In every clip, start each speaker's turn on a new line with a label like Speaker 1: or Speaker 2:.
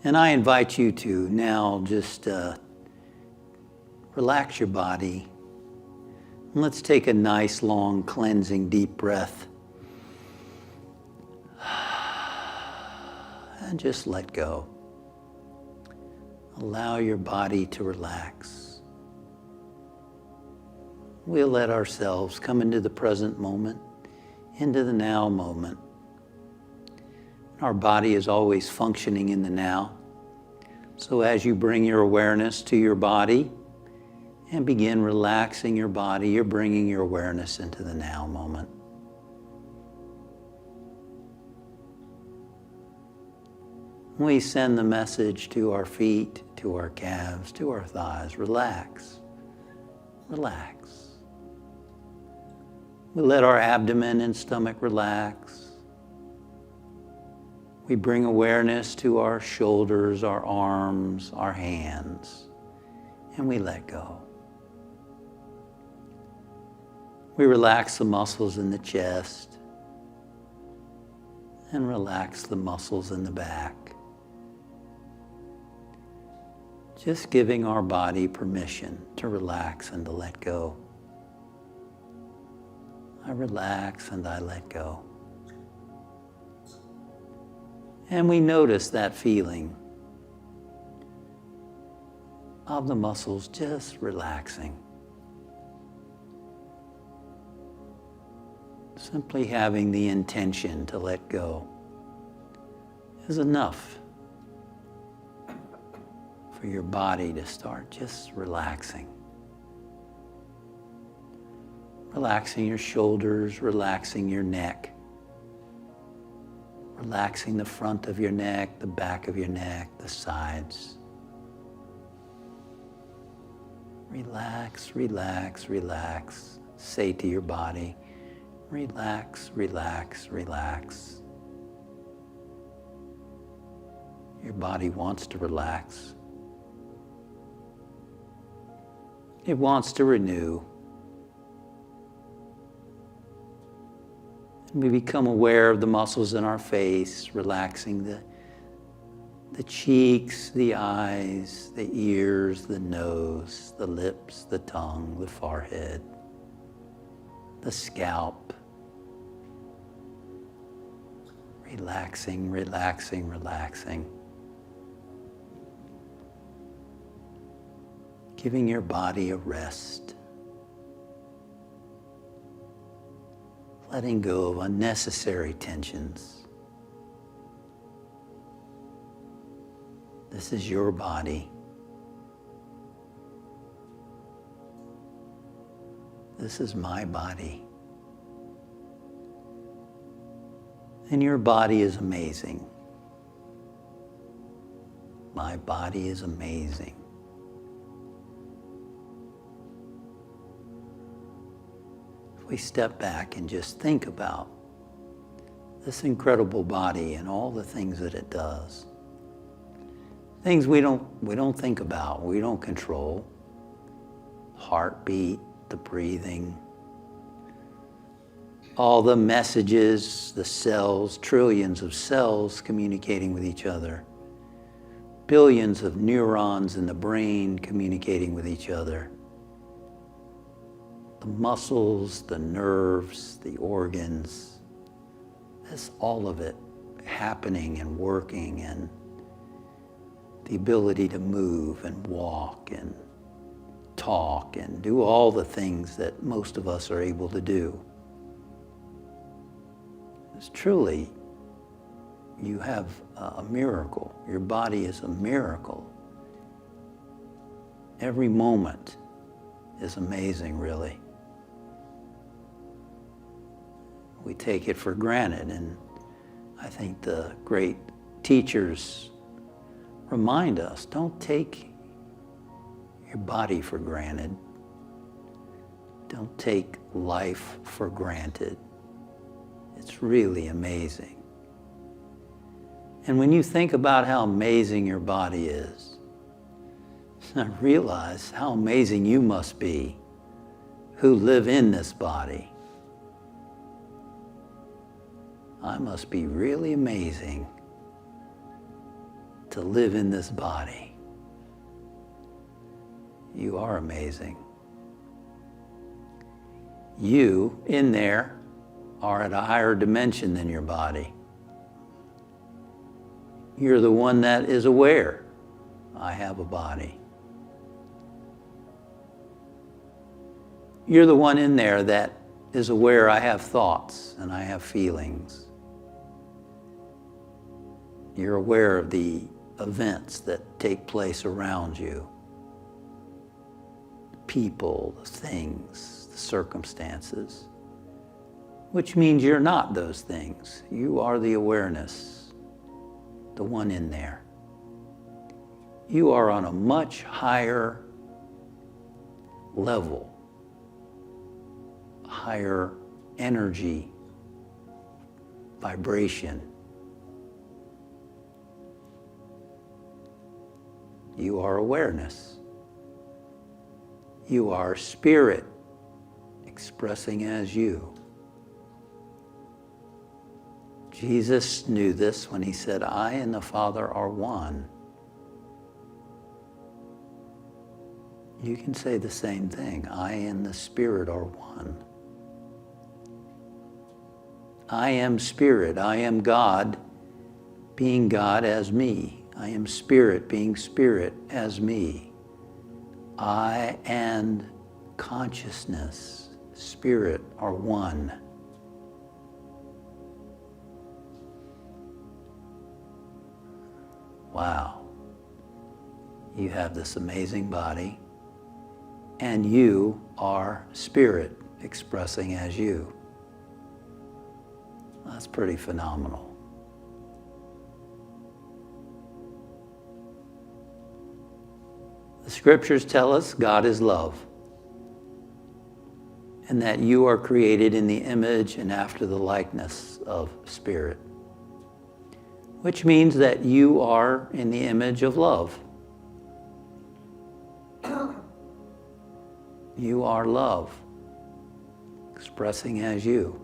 Speaker 1: And I invite you to now just relax your body. And let's take a nice, long, cleansing, deep breath. And just let go. Allow your body to relax. We'll let ourselves come into the present moment, into the now moment. Our body is always functioning in the now. So as you bring your awareness to your body and begin relaxing your body, you're bringing your awareness into the now moment. We send the message to our feet, to our calves, to our thighs. Relax. Relax. We let our abdomen and stomach relax. We bring awareness to our shoulders, our arms, our hands, and we let go. We relax the muscles in the chest and relax the muscles in the back. Just giving our body permission to relax and to let go. I relax and I let go. And we notice that feeling of the muscles just relaxing. Simply having the intention to let go is enough for your body to start just relaxing. Relaxing your shoulders, relaxing your neck. Relaxing the front of your neck, the back of your neck, the sides. Relax, relax, relax. Say to your body, relax, relax, relax. Your body wants to relax. It wants to renew. We become aware of the muscles in our face, relaxing the cheeks, the eyes, the ears, the nose, the lips, the tongue, the forehead, the scalp. Relaxing, relaxing, relaxing. Giving your body a rest. Letting go of unnecessary tensions. This is your body. This is my body. And your body is amazing. My body is amazing. We step back and just think about this incredible body and all the things that it does. Things we don't think about, we don't control. Heartbeat, the breathing, all the messages, the cells, trillions of cells communicating with each other. Billions of neurons in the brain communicating with each other. The muscles, the nerves, the organs, that's all of it happening and working, and the ability to move and walk and talk and do all the things that most of us are able to do. It's truly, you have a miracle. Your body is a miracle. Every moment is amazing, really. We take it for granted, and I think the great teachers remind us, don't take your body for granted. Don't take life for granted. It's really amazing. And when you think about how amazing your body is, realize how amazing you must be who live in this body. I must be really amazing to live in this body. You are amazing. You, in there, are at a higher dimension than your body. You're the one that is aware, I have a body. You're the one in there that is aware, I have thoughts and I have feelings. You're aware of the events that take place around you. The people, the things, the circumstances. Which means you're not those things. You are the awareness, the one in there. You are on a much higher level, higher energy, vibration. You are awareness. You are spirit expressing as you. Jesus knew this when he said, I and the Father are one. You can say the same thing. I and the Spirit are one. I am Spirit. I am God, being God as me. I am Spirit, being Spirit as me. I and consciousness, Spirit are one. Wow. You have this amazing body, and you are Spirit expressing as you. That's pretty phenomenal. The scriptures tell us God is love, and that you are created in the image and after the likeness of Spirit, which means that you are in the image of love. You are love, expressing as you.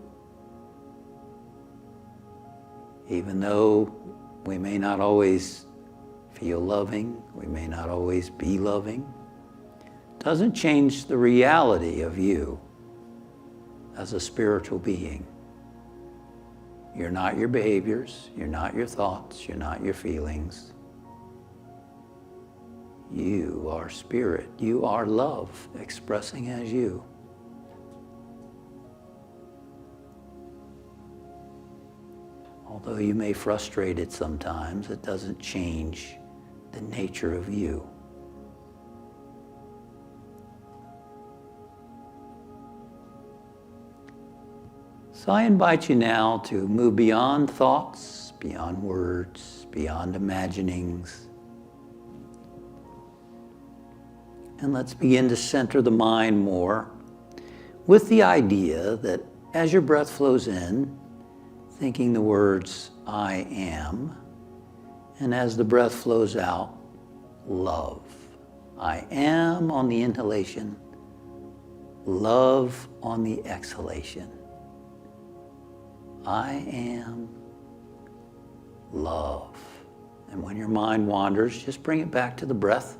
Speaker 1: Even though we may not always feel loving, we may not always be loving, doesn't change the reality of you as a spiritual being. You're not your behaviors, you're not your thoughts, you're not your feelings. You are Spirit, you are love, expressing as you. Although you may frustrate it sometimes, it doesn't change the nature of you. So I invite you now to move beyond thoughts, beyond words, beyond imaginings. And let's begin to center the mind more with the idea that as your breath flows in, thinking the words, I am, and as the breath flows out, love. I am on the inhalation, love on the exhalation. I am love. And when your mind wanders, just bring it back to the breath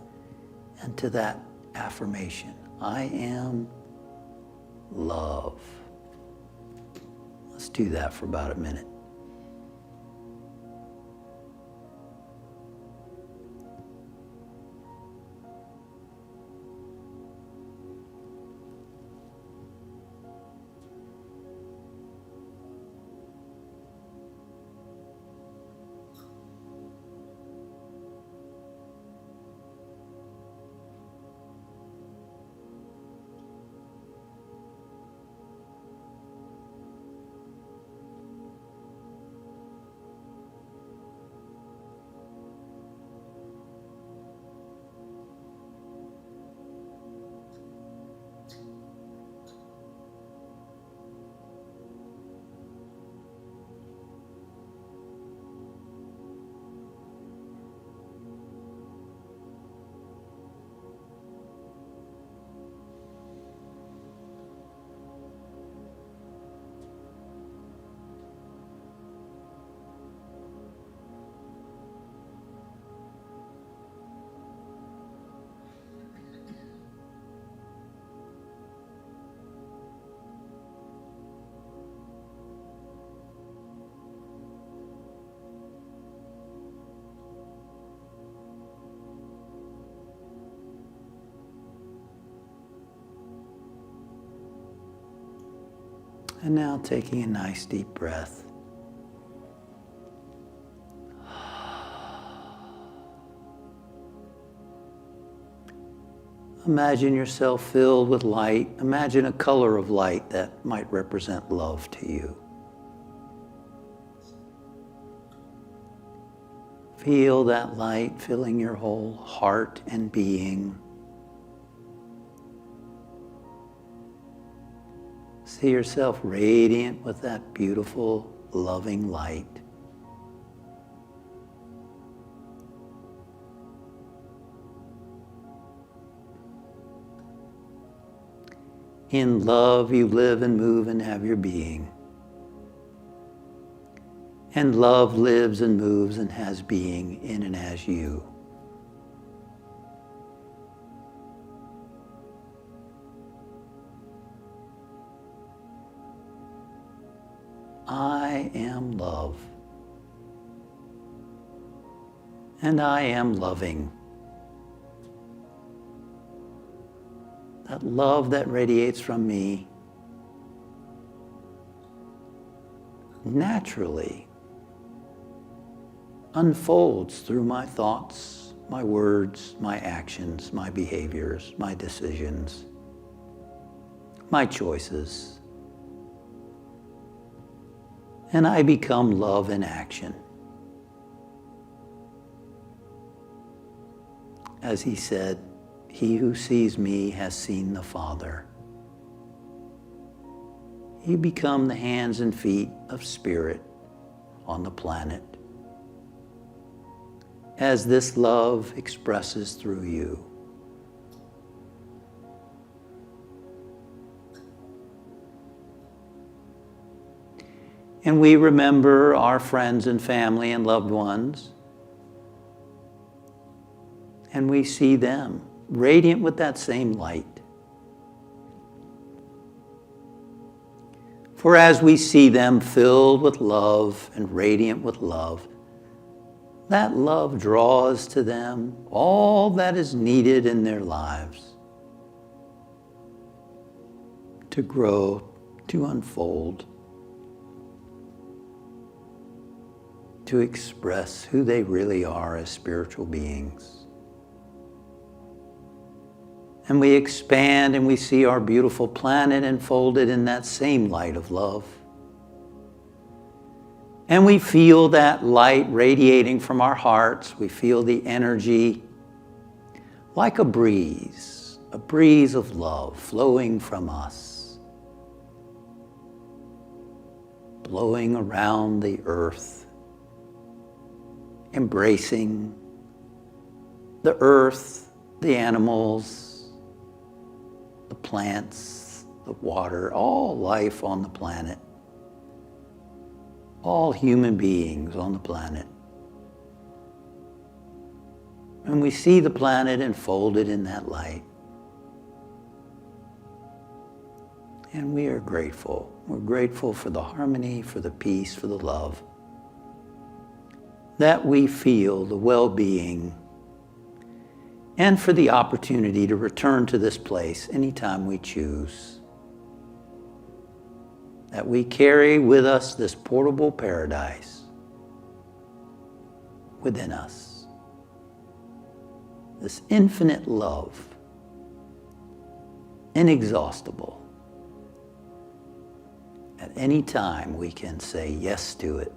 Speaker 1: and to that affirmation. I am love. Let's do that for about a minute. And now taking a nice deep breath. Imagine yourself filled with light. Imagine a color of light that might represent love to you. Feel that light filling your whole heart and being. See yourself radiant with that beautiful, loving light. In love, you live and move and have your being. And love lives and moves and has being in and as you. I am love. And I am loving. That love that radiates from me naturally unfolds through my thoughts, my words, my actions, my behaviors, my decisions, my choices. And I become love in action. As he said, he who sees me has seen the Father. You become the hands and feet of spirit on the planet as this love expresses through you. And we remember our friends and family and loved ones, and we see them radiant with that same light. For as we see them filled with love and radiant with love, that love draws to them all that is needed in their lives to grow, to unfold, to express who they really are as spiritual beings. And we expand and we see our beautiful planet enfolded in that same light of love. And we feel that light radiating from our hearts. We feel the energy like a breeze of love flowing from us, blowing around the earth, embracing the earth, the animals, the plants, the water, all life on the planet, all human beings on the planet. And we see the planet enfolded in that light. And we are grateful. We're grateful for the harmony, for the peace, for the love that we feel, the well-being, and for the opportunity to return to this place anytime we choose. That we carry with us this portable paradise within us. This infinite love, inexhaustible. At any time we can say yes to it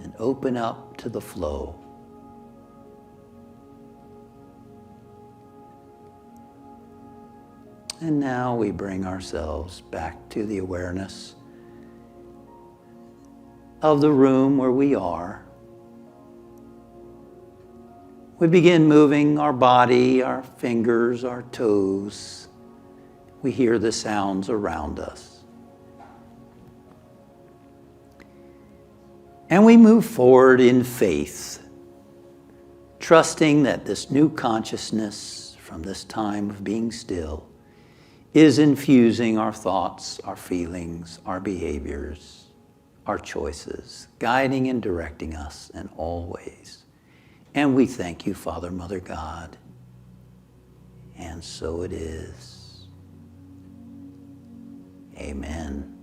Speaker 1: and open up to the flow. And now we bring ourselves back to the awareness of the room where we are. We begin moving our body, our fingers, our toes. We hear the sounds around us. And we move forward in faith, trusting that this new consciousness from this time of being still is infusing our thoughts, our feelings, our behaviors, our choices, guiding and directing us in all ways. And we thank you, Father, Mother, God. And so it is. Amen.